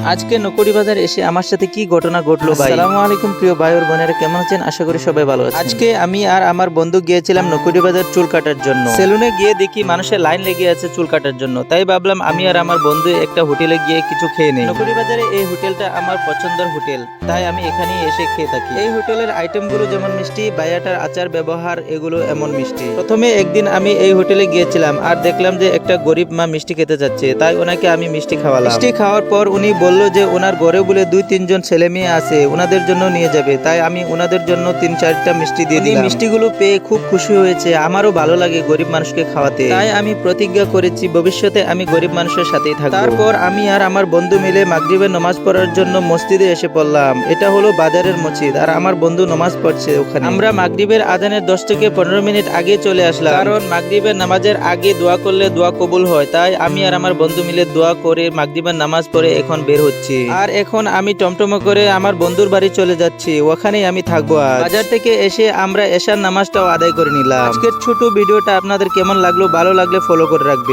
আজকে নকুড়ি বাজার এসে আমার সাথে কি ঘটনা ঘটলো ভাই। আসসালামু আলাইকুম প্রিয় ভাই ও বোনেরা, কেমন আছেন? আশা করি সবাই ভালো আছেন। আজকে আমি আর আমার বন্ধু গিয়েছিলাম নকুড়ি বাজার চুল কাটার জন্য। সেলুনে গিয়ে দেখি মানুষের লাইন লেগে আছে চুল কাটার জন্য, তাই ভাবলাম আমি আর আমার বন্ধু একটা হোটেলে গিয়ে কিছু খেয়ে নেই। নকুড়ি বাজারে এই হোটেলটা আমার পছন্দের হোটেল, তাই আমি এখানেই এসে খেয়ে থাকি। এই হোটেলের আইটেমগুলো যেমন মিষ্টি, ভাইয়াটার আচার ব্যবহার এগুলো এমন মিষ্টি। প্রথমে একদিন আমি এই হোটেলে গিয়েছিলাম আর দেখলাম যে একটা গরিব মা মিষ্টি খেতে যাচ্ছে, তাই ওনাকে আমি মিষ্টি খাওয়ালাম। মিষ্টি খাওয়ার পর উনি বলল যে ওনার ঘরে বলে 2-3 জন ছেলে মেয়ে আছে, ওনাদের জন্য নিয়ে যাবে, তাই আমি ওনাদের জন্য 3-4টা মিষ্টি দিয়ে দিলাম। মিষ্টিগুলো পেয়ে খুব খুশি হয়েছে, আমারও ভালো লাগে গরিব মানুষকে খাওয়াতে, তাই আমি প্রতিজ্ঞা করেছি ভবিষ্যতে আমি গরিব মানুষের সাথেই থাকবো। তারপর আমি আর আমার বন্ধু মিলে মাগরিবের নামাজ পড়ার জন্য মসজিদে এসে পড়লাম। এটা হলো বাজারের মসজিদ আর আমার বন্ধু নামাজ পড়ছে ওখানে। আমরা মাগরিবের আজানের 10 থেকে 15 মিনিট আগে চলে আসলাম, কারণ মাগরিবের নামাজের আগে দোয়া করলে দোয়া কবুল হয়। তাই আমি আর আমার বন্ধু মিলে দোয়া করে মাগরিবের নামাজ পড়ে এখন বের হচ্ছি। আর এখন আমি টমটমে করে আমার বন্ধুর বাড়ি চলে যাচ্ছি, ওখানেই আমি থাকবো। বাজার থেকে এসে আমরা এশার নামাজটাও আদায় করে নিলাম। আজকের ছোট ভিডিওটা আপনাদের কেমন লাগলো? ভালো লাগলে ফলো করে রাখবে।